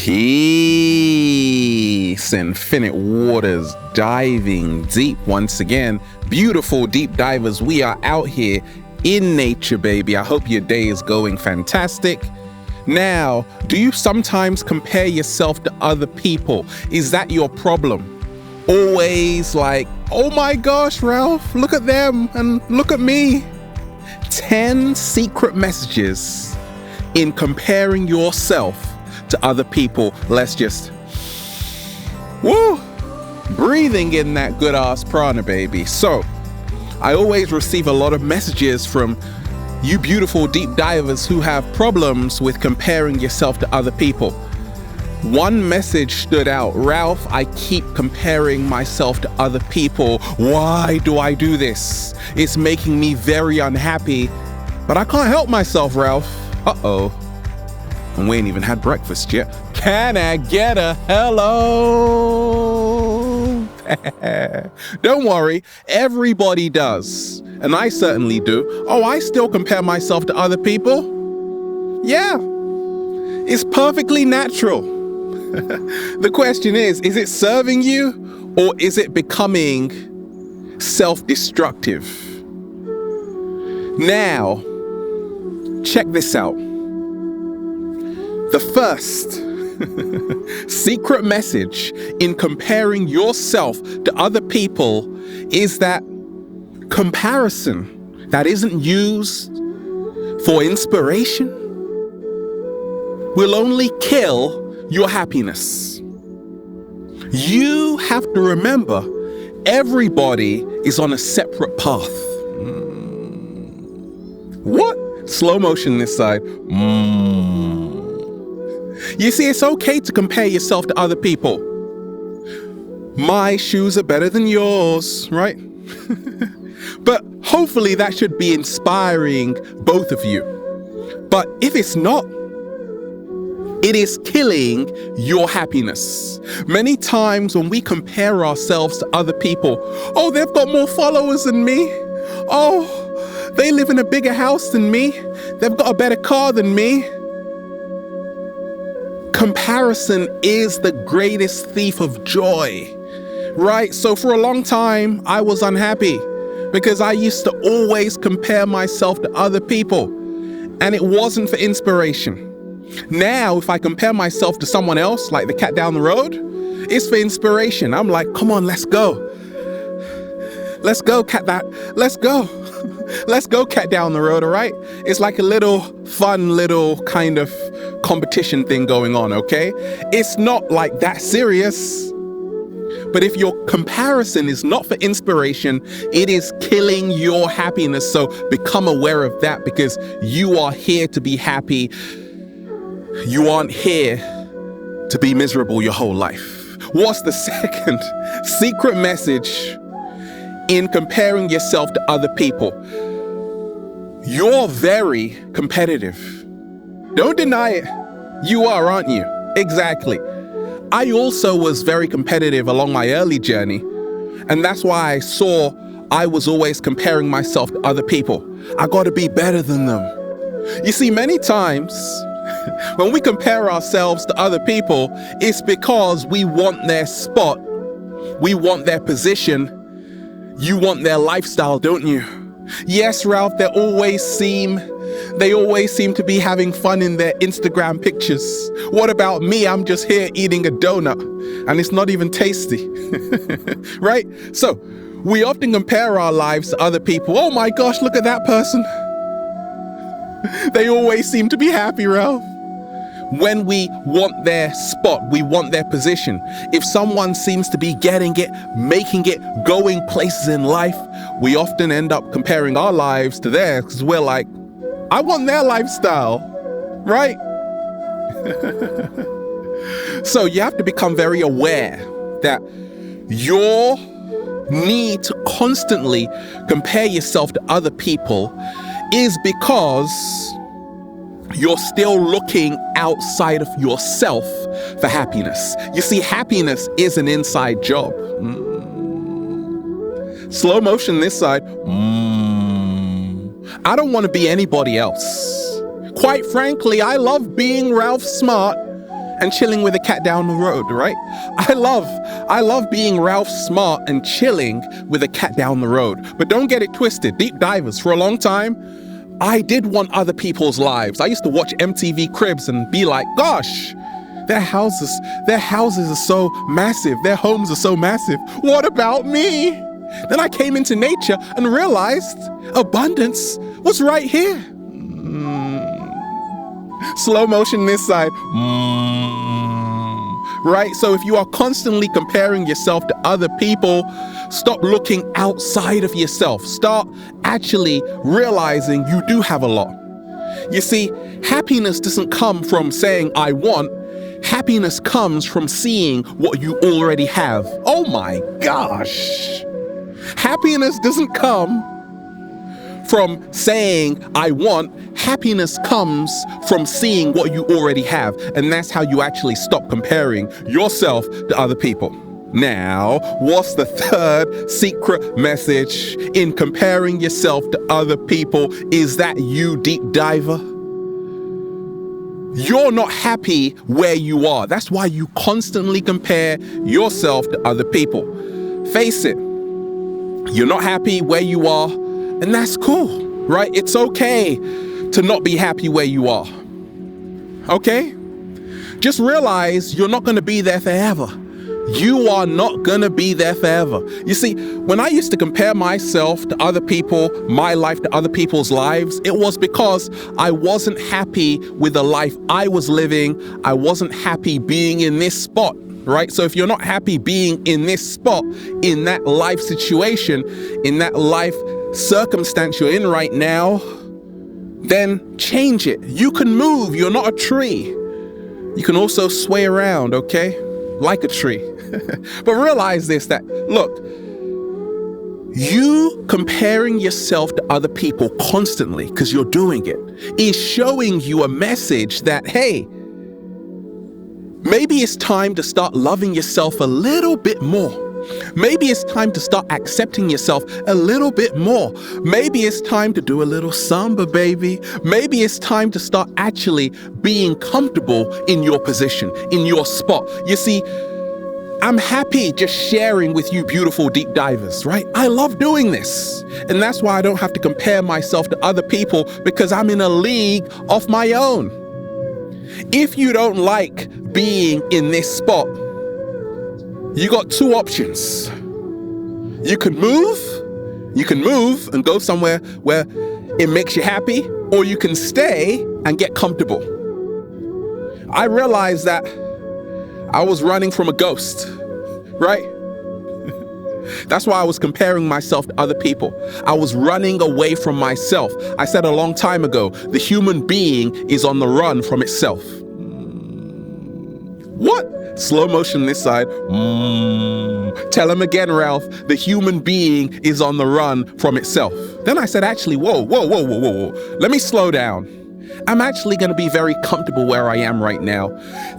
Peace, infinite waters, diving deep once again. Beautiful deep divers, we are out here in nature, baby. I hope your day is going fantastic. Now, do you sometimes compare yourself to other people? Is that your problem? Always like, oh my gosh, Ralph, look at them and look at me. 10 secret messages in comparing yourself to other people. Let's just, breathing in that good ass prana, baby. So, I always receive a lot of messages from you beautiful deep divers who have problems with comparing yourself to other people. One message stood out. Ralph, I keep comparing myself to other people. Why do I do this? It's making me very unhappy, but I can't help myself, Ralph. Uh-oh. And we ain't even had breakfast yet. Can I get a hello? Don't worry, everybody does. And I certainly do. Oh, I still compare myself to other people. Yeah, it's perfectly natural. The question is it serving you or is it becoming self-destructive? Now, check this out. The first secret message in comparing yourself to other people is that comparison that isn't used for inspiration will only kill your happiness. You have to remember, everybody is on a separate path. What? Slow motion this side. You see, it's okay to compare yourself to other people. My shoes are better than yours, right? But hopefully that should be inspiring both of you. But if it's not, it is killing your happiness. Many times when we compare ourselves to other people, oh, they've got more followers than me. Oh, they live in a bigger house than me. They've got a better car than me. Comparison is the greatest thief of joy, right? So for a long time, I was unhappy because I used to always compare myself to other people, and it wasn't for inspiration. Now, if I compare myself to someone else, like the cat down the road, it's for inspiration. I'm like, come on, let's go. Let's go, cat let's go. Let's go, cat down the road, all right? It's like a little fun little kind of competition thing going on, okay? It's not like that serious. But if your comparison is not for inspiration, it is killing your happiness. So become aware of that, because you are here to be happy. You aren't here to be miserable your whole life. What's the second secret message in comparing yourself to other people? You're very competitive. Don't deny it. You are, aren't you? Exactly. I also was very competitive along my early journey, and that's why I was always comparing myself to other people. I gotta be better than them. You see, many times when we compare ourselves to other people, it's because we want their spot, we want their position, you want their lifestyle, don't you? Yes, Ralph, they always seem to be having fun in their Instagram pictures. What about me? I'm just here eating a donut and it's not even tasty, right? So we often compare our lives to other people. Oh my gosh, look at that person. They always seem to be happy, Ralph. When we want their spot, we want their position. If someone seems to be getting it, making it, going places in life, we often end up comparing our lives to theirs because we're like, I want their lifestyle, right? So you have to become very aware that your need to constantly compare yourself to other people is because you're still looking outside of yourself for happiness. You see, happiness is an inside job. Slow motion this side. I don't want to be anybody else. Quite frankly, I love being Ralph Smart and chilling with a cat down the road, right? I love being Ralph Smart and chilling with a cat down the road. But don't get it twisted, deep divers. For a long time, I did want other people's lives. I used to watch MTV Cribs and be like, gosh, their houses are so massive. Their homes are so massive. What about me? Then I came into nature and realized abundance was right here. Slow motion this side. Right? So if you are constantly comparing yourself to other people, stop looking outside of yourself. Start actually realizing you do have a lot. You see, happiness doesn't come from saying, I want. Happiness comes from seeing what you already have. Oh my gosh. Happiness doesn't come from saying, I want. Happiness comes from seeing what you already have. And that's how you actually stop comparing yourself to other people. Now, what's the third secret message in comparing yourself to other people? Is that you, deep diver? You're not happy where you are. That's why you constantly compare yourself to other people. Face it, you're not happy where you are, and that's cool, right? It's okay to not be happy where you are, okay? Just realize you're not going to be there forever. You are not going to be there forever. You see, when I used to compare myself to other people, my life to other people's lives, it was because I wasn't happy with the life I was living. I wasn't happy being in this spot, right? So if you're not happy being in this spot, in that life situation, in that life circumstance you're in right now, then change it. You can move. You're not a tree. You can also sway around, okay? Like a tree. But realize this, that, look, you comparing yourself to other people constantly, because you're doing it, is showing you a message that, hey, maybe it's time to start loving yourself a little bit more. Maybe it's time to start accepting yourself a little bit more. Maybe it's time to do a little samba, baby. Maybe it's time to start actually being comfortable in your position, in your spot. You see, I'm happy just sharing with you beautiful deep divers, right? I love doing this. And that's why I don't have to compare myself to other people, because I'm in a league of my own. If you don't like being in this spot, you got two options. You can move and go somewhere where it makes you happy, or you can stay and get comfortable. I realized that I was running from a ghost, right? That's why I was comparing myself to other people. I was running away from myself. I said a long time ago, the human being is on the run from itself. What? Slow motion this side. Tell him again, Ralph. The human being is on the run from itself. Then I said, actually, whoa. Let me slow down. I'm actually going to be very comfortable where I am right now.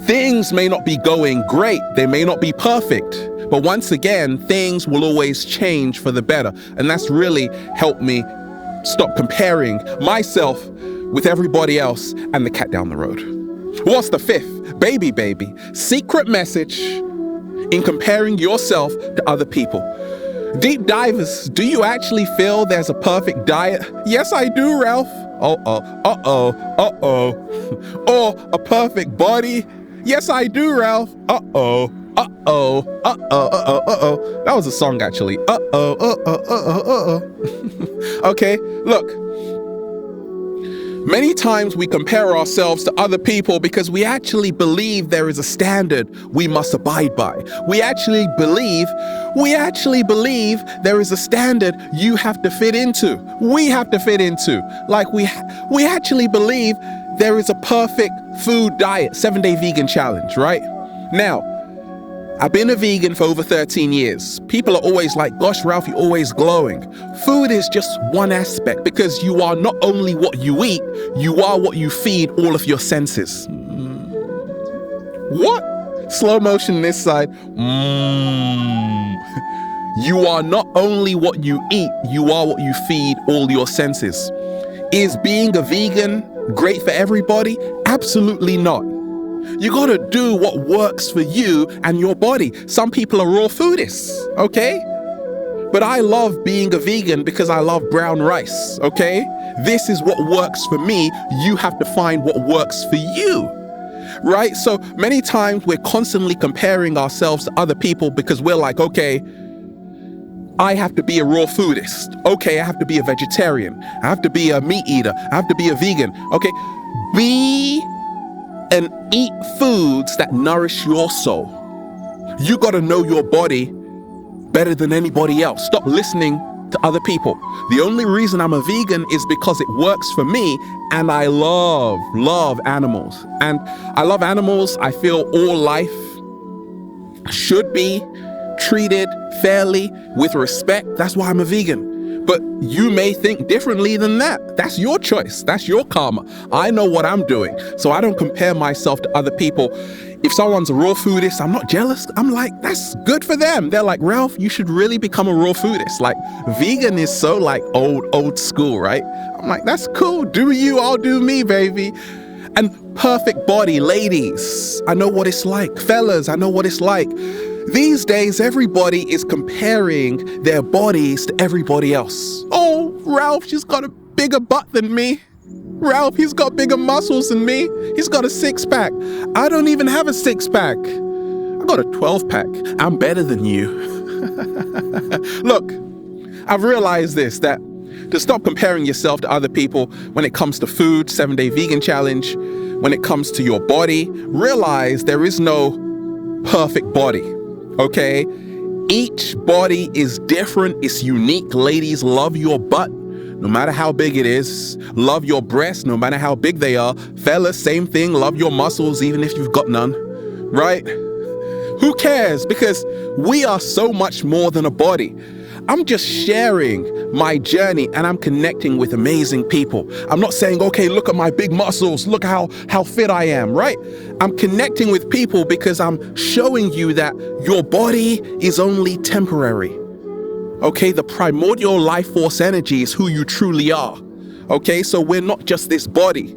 Things may not be going great. They may not be perfect. But once again, things will always change for the better. And that's really helped me stop comparing myself with everybody else and the cat down the road. What's the fifth? Baby, secret message in comparing yourself to other people. Deep divers, do you actually feel there's a perfect diet? Yes, I do, Ralph. Or a perfect body? Yes, I do, Ralph. That was a song, actually. Okay, look. Many times we compare ourselves to other people because we actually believe there is a standard we must abide by. We actually believe there is a standard you have to fit into. We have to fit into. Like we actually believe there is a perfect food diet, 7-day vegan challenge, right? Now, I've been a vegan for over 13 years. People are always like, gosh, Ralph, you're always glowing. Food is just one aspect, because you are not only what you eat, you are what you feed all of your senses. What? Slow motion this side. You are not only what you eat, you are what you feed all your senses. Is being a vegan great for everybody? Absolutely not. You gotta do what works for you and your body. Some people are raw foodists, okay? But I love being a vegan because I love brown rice, okay? This is what works for me. You have to find what works for you, right? So many times we're constantly comparing ourselves to other people because we're like, okay, I have to be a raw foodist. Okay, I have to be a vegetarian. I have to be a meat eater. I have to be a vegan. Okay, be and eat foods that nourish your soul. You got to know your body better than anybody else. Stop listening to other people. The only reason I'm a vegan is because it works for me, and I love animals. And I love animals. I feel all life should be treated fairly, with respect. That's why I'm a vegan. But you may think differently than that. That's your choice. That's your karma. I know what I'm doing, so I don't compare myself to other people. If someone's a raw foodist, I'm not jealous. I'm like, that's good for them. They're like, Ralph, you should really become a raw foodist. Like, vegan is so like old school, right? I'm like, that's cool. Do you, I'll do me, baby. And perfect body, ladies, I know what it's like. Fellas, I know what it's like. These days, everybody is comparing their bodies to everybody else. Oh, Ralph, she's got a bigger butt than me. Ralph, he's got bigger muscles than me. He's got a 6-pack. I don't even have a 6-pack. I got a 12-pack. I'm better than you. Look, I've realized this, that to stop comparing yourself to other people when it comes to food, 7-day vegan challenge, when it comes to your body, realize there is no perfect body, okay? Each body is different, it's unique. Ladies, love your butt, no matter how big it is. Love your breasts, no matter how big they are. Fellas, same thing, love your muscles, even if you've got none, right? Who cares? Because we are so much more than a body. I'm just sharing my journey and I'm connecting with amazing people. I'm not saying, okay, look at my big muscles, look how fit I am, right? I'm connecting with people because I'm showing you that your body is only temporary. Okay, the primordial life force energy is who you truly are. Okay, so we're not just this body.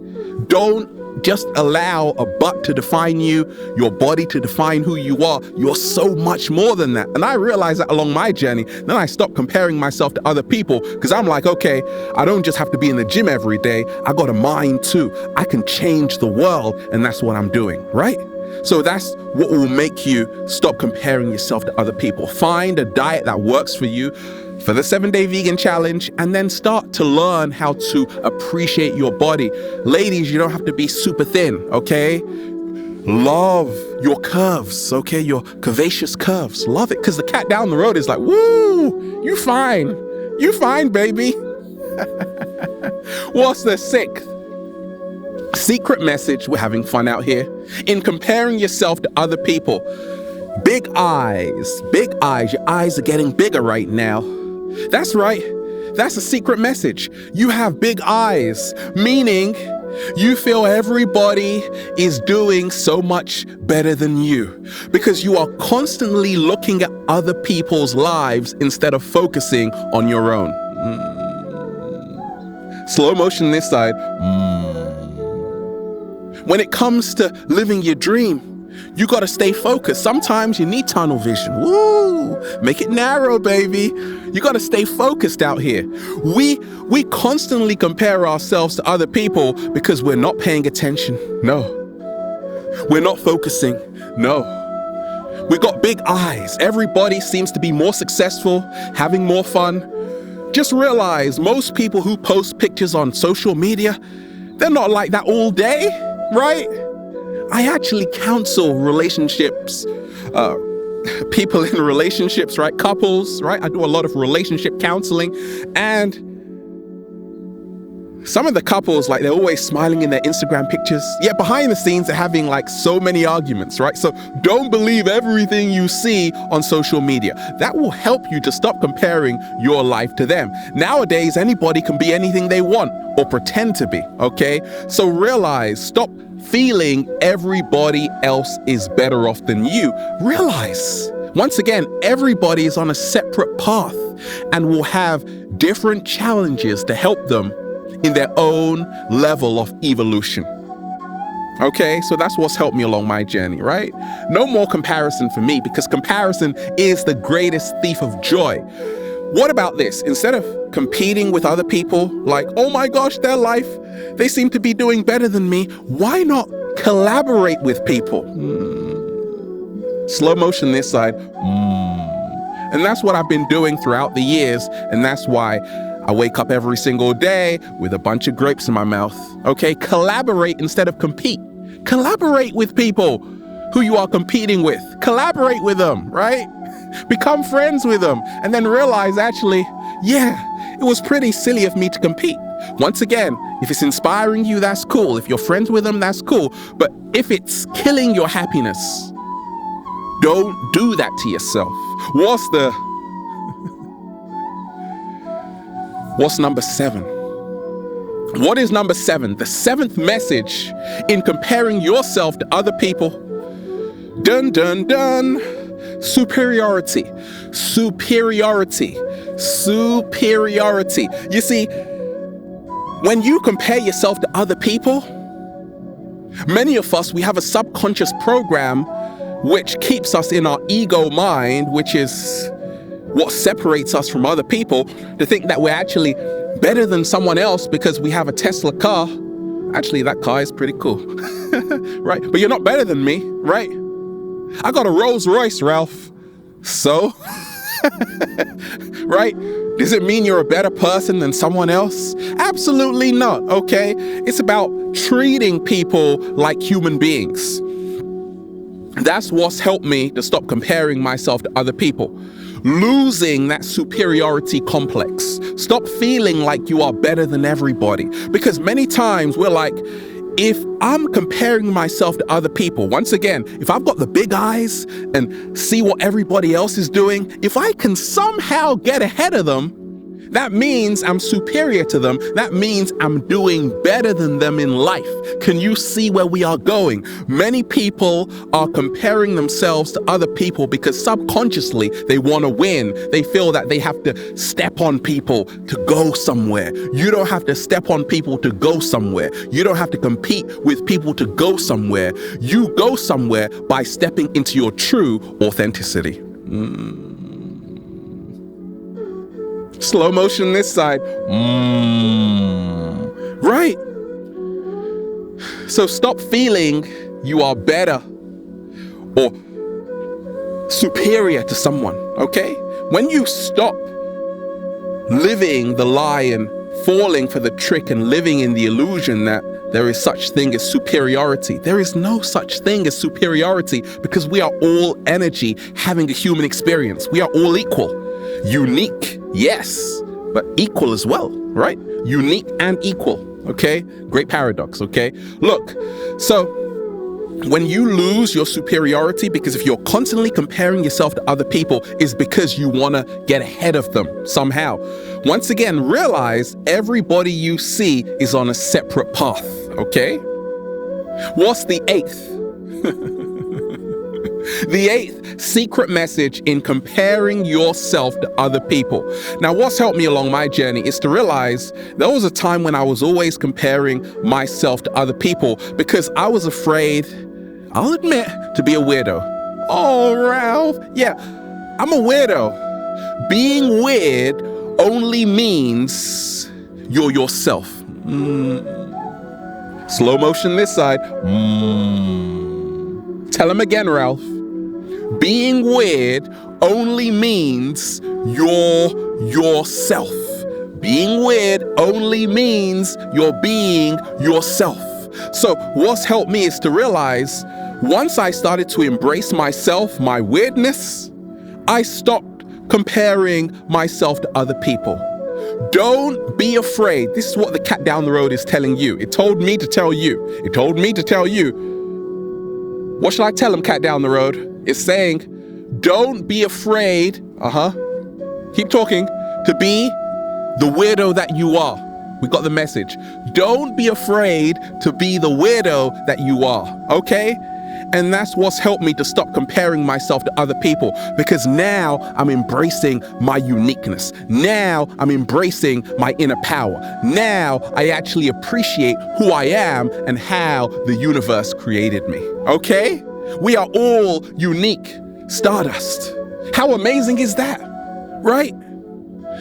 Don't just allow a butt to define you, your body to define who you are. You're so much more than that. And I realized that along my journey. Then I stopped comparing myself to other people because I'm like, okay, I don't just have to be in the gym every day. I got a mind too. I can change the world, and that's what I'm doing, right? So that's what will make you stop comparing yourself to other people. Find a diet that works for you for the 7-day vegan challenge, and then start to learn how to appreciate your body. Ladies, you don't have to be super thin, okay? Love your curves, okay? Your curvaceous curves. Love it, because the cat down the road is like, woo, you fine. You fine, baby. What's the 6th secret message? We're having fun out here. In comparing yourself to other people, big eyes, big eyes. Your eyes are getting bigger right now. That's right. That's a secret message. You have big eyes, meaning you feel everybody is doing so much better than you because you are constantly looking at other people's lives instead of focusing on your own. Slow motion this side. When it comes to living your dream, you got to stay focused. Sometimes you need tunnel vision. Woo! Make it narrow, baby. You got to stay focused out here. We constantly compare ourselves to other people because we're not paying attention. No. We're not focusing. No. We got big eyes. Everybody seems to be more successful, having more fun. Just realize most people who post pictures on social media, they're not like that all day, right? I actually counsel relationships, people in relationships, right? Couples, right? I do a lot of relationship counseling, and some of the couples, like, they're always smiling in their Instagram pictures, yet behind the scenes they're having like so many arguments, right? So don't believe everything you see on social media. That will help you to stop comparing your life to them. Nowadays, anybody can be anything they want or pretend to be, okay? So realize, stop feeling everybody else is better off than you. Realize, once again, everybody is on a separate path and will have different challenges to help them in their own level of evolution. Okay, so that's what's helped me along my journey, right? No more comparison for me, because comparison is the greatest thief of joy. What about this? Instead of competing with other people, like, oh my gosh, their life, they seem to be doing better than me, why not collaborate with people? Slow motion this side. And that's what I've been doing throughout the years, and that's why I wake up every single day with a bunch of grapes in my mouth. Okay, collaborate instead of compete. Collaborate with people who you are competing with. Collaborate with them, right? Become friends with them, and then realize, actually, yeah, it was pretty silly of me to compete. Once again, if it's inspiring you, that's cool. If you're friends with them, that's cool. But if it's killing your happiness, don't do that to yourself. What's number 7? What is number 7? The 7th message in comparing yourself to other people. Dun, dun, dun. Superiority. Superiority. Superiority. You see, when you compare yourself to other people, many of us, we have a subconscious program which keeps us in our ego mind, which is what separates us from other people, to think that we're actually better than someone else because we have a Tesla car. Actually, that car is pretty cool, right? But you're not better than me, right? I got a Rolls Royce, Ralph. So, right? Does it mean you're a better person than someone else? Absolutely not, okay? It's about treating people like human beings. That's what's helped me to stop comparing myself to other people. Losing that superiority complex. Stop feeling like you are better than everybody. Because many times we're like, if I'm comparing myself to other people, once again, if I've got the big eyes and see what everybody else is doing, if I can somehow get ahead of them, that means I'm superior to them. That means I'm doing better than them in life. Can you see where we are going? Many people are comparing themselves to other people because subconsciously they want to win. They feel that they have to step on people to go somewhere. You don't have to step on people to go somewhere. You don't have to compete with people to go somewhere. You go somewhere by stepping into your true authenticity. Slow motion this side. Right. So stop feeling you are better or superior to someone, okay? When you stop living the lie and falling for the trick and living in the illusion that there is such thing as superiority, there is no such thing as superiority, because we are all energy having a human experience. We are all equal. Unique, yes, but equal as well, right? Unique and equal, okay? Great paradox, okay? Look, so when you lose your superiority, because if you're constantly comparing yourself to other people, is because you want to get ahead of them somehow. Once again, realize everybody you see is on a separate path, okay? What's the 8th? The 8th secret message in comparing yourself to other people. Now, what's helped me along my journey is to realize there was a time when I was always comparing myself to other people because I was afraid, I'll admit, to be a weirdo. Oh, Ralph. Yeah, I'm a weirdo. Being weird only means you're yourself. Slow motion this side. Tell him again, Ralph. Being weird only means you're yourself. Being weird only means you're being yourself. So what's helped me is to realize once I started to embrace myself, my weirdness, I stopped comparing myself to other people. Don't be afraid. This is what the cat down the road is telling you. It told me to tell you. It told me to tell you. What should I tell him, cat down the road? It's saying, don't be afraid, keep talking, to be the weirdo that you are. We got the message. Don't be afraid to be the weirdo that you are, okay? And that's what's helped me to stop comparing myself to other people, because now I'm embracing my uniqueness. Now I'm embracing my inner power. Now I actually appreciate who I am and how the universe created me. Okay? We are all unique stardust. How amazing is that? Right?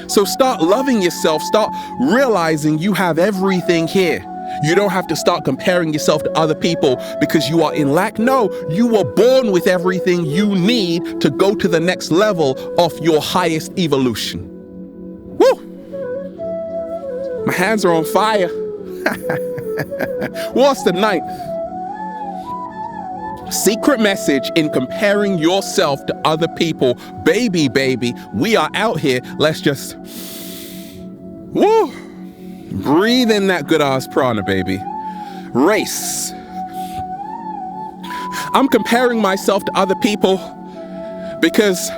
So start loving yourself. Start realizing you have everything here. You don't have to start comparing yourself to other people because you are in lack. No, you were born with everything you need to go to the next level of your highest evolution. Woo! My hands are on fire. What's the 9th? Secret message in comparing yourself to other people. Baby, we are out here. Let's just, woo! Breathe in that good ass prana, baby. Race. I'm comparing myself to other people because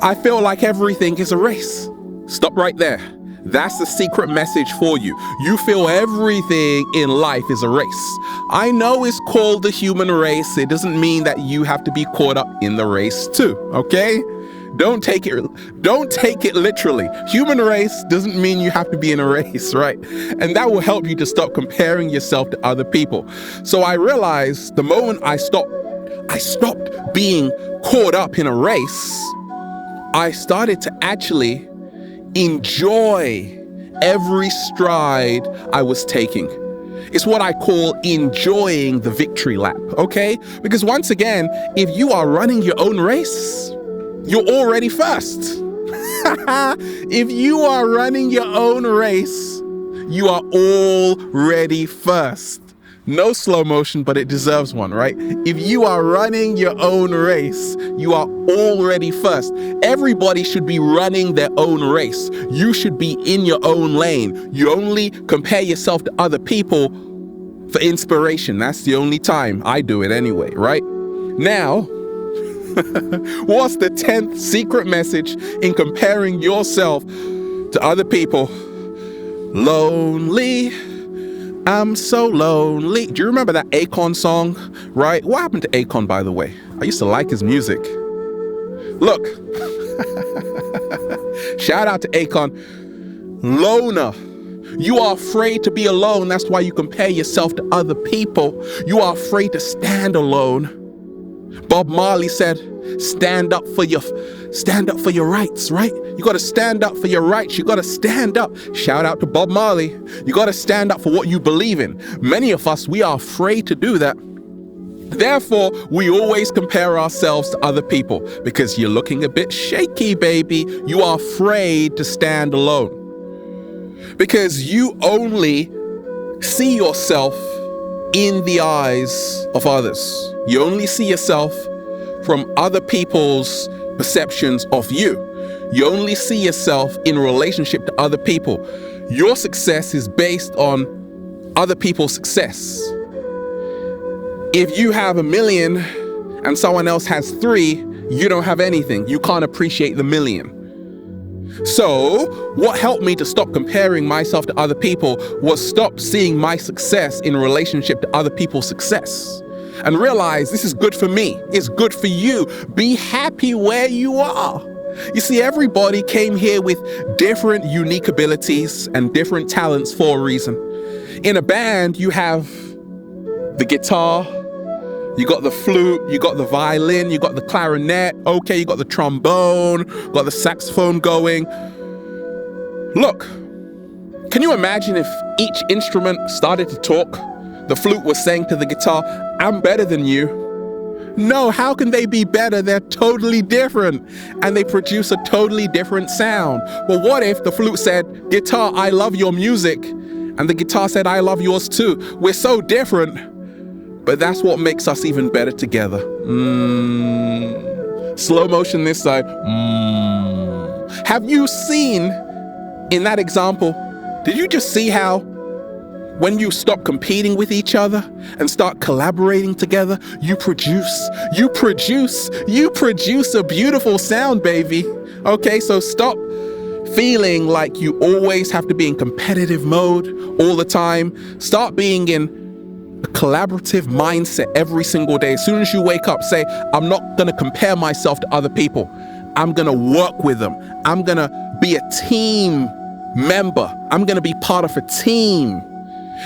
I feel like everything is a race. Stop right there. That's the secret message for you. You feel everything in life is a race. I know it's called the human race. It doesn't mean that you have to be caught up in the race too, okay? Don't take it literally. Human race doesn't mean you have to be in a race, right? And that will help you to stop comparing yourself to other people. So I realized the moment I stopped being caught up in a race, I started to actually enjoy every stride I was taking. It's what I call enjoying the victory lap, okay? Because once again, if you are running your own race, you're already first. If you are running your own race, you are already first. No slow motion, but it deserves one, right? If you are running your own race, you are already first. Everybody should be running their own race. You should be in your own lane. You only compare yourself to other people for inspiration. That's the only time I do it anyway, right? Now, what's the 10th secret message in comparing yourself to other people? Lonely. I'm so lonely. Do you remember that Akon song, right? What happened to Akon, by the way? I used to like his music. Look, shout out to Akon. Loner. You are afraid to be alone. That's why you compare yourself to other people. You are afraid to stand alone. Bob Marley said, stand up for your rights, right? You got to stand up for your rights. You got to stand up. Shout out to Bob Marley. You got to stand up for what you believe in. Many of us, we are afraid to do that. Therefore, we always compare ourselves to other people because you're looking a bit shaky, baby. You are afraid to stand alone because you only see yourself in the eyes of others. You only see yourself from other people's perceptions of you. You only see yourself in relationship to other people. Your success is based on other people's success. If you have 1 million and someone else has 3, you don't have anything. You can't appreciate the 1 million. So what helped me to stop comparing myself to other people was stop seeing my success in relationship to other people's success and realize this is good for me. It's good for you. Be happy where you are. You see, everybody came here with different unique abilities and different talents for a reason. In a band, you have the guitar, you got the flute, you got the violin, you got the clarinet, okay, you got the trombone, got the saxophone going. Look, can you imagine if each instrument started to talk? The flute was saying to the guitar, I'm better than you. No, how can they be better? They're totally different and they produce a totally different sound. Well, what if the flute said, guitar, I love your music, and the guitar said, I love yours too. We're so different. But that's what makes us even better together. Slow motion this side. Have you seen in that example, did you just see how when you stop competing with each other and start collaborating together, you produce a beautiful sound, baby. Okay, so stop feeling like you always have to be in competitive mode all the time. Start being in a collaborative mindset every single day. As soon as you wake up, say, I'm not going to compare myself to other people. I'm going to work with them. I'm going to be a team member. I'm going to be part of a team.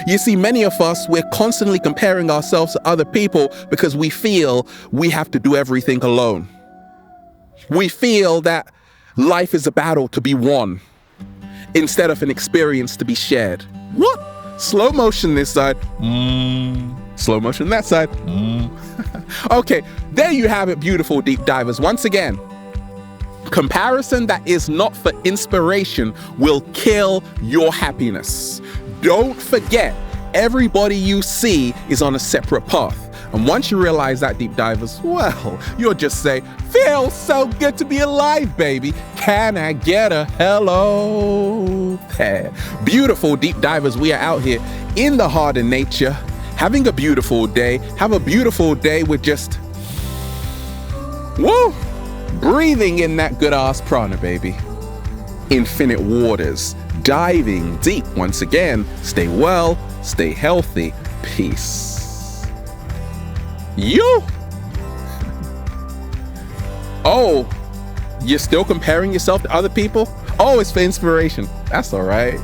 You see, many of us, we're constantly comparing ourselves to other people because we feel we have to do everything alone. We feel that life is a battle to be won instead of an experience to be shared. What? Slow motion this side. Slow motion that side. Okay, there you have it, beautiful deep divers. Once again, comparison that is not for inspiration will kill your happiness. Don't forget, everybody you see is on a separate path. And once you realize that, deep divers, well, you'll just say, feels so good to be alive, baby. Can I get a hello there? Beautiful deep divers, we are out here in the heart of nature, having a beautiful day. Have a beautiful day with just, whoa, breathing in that good ass prana, baby. Infinite waters, diving deep. Once again, stay well, stay healthy, peace. You? Oh, you're still comparing yourself to other people? Oh, it's for inspiration. That's all right.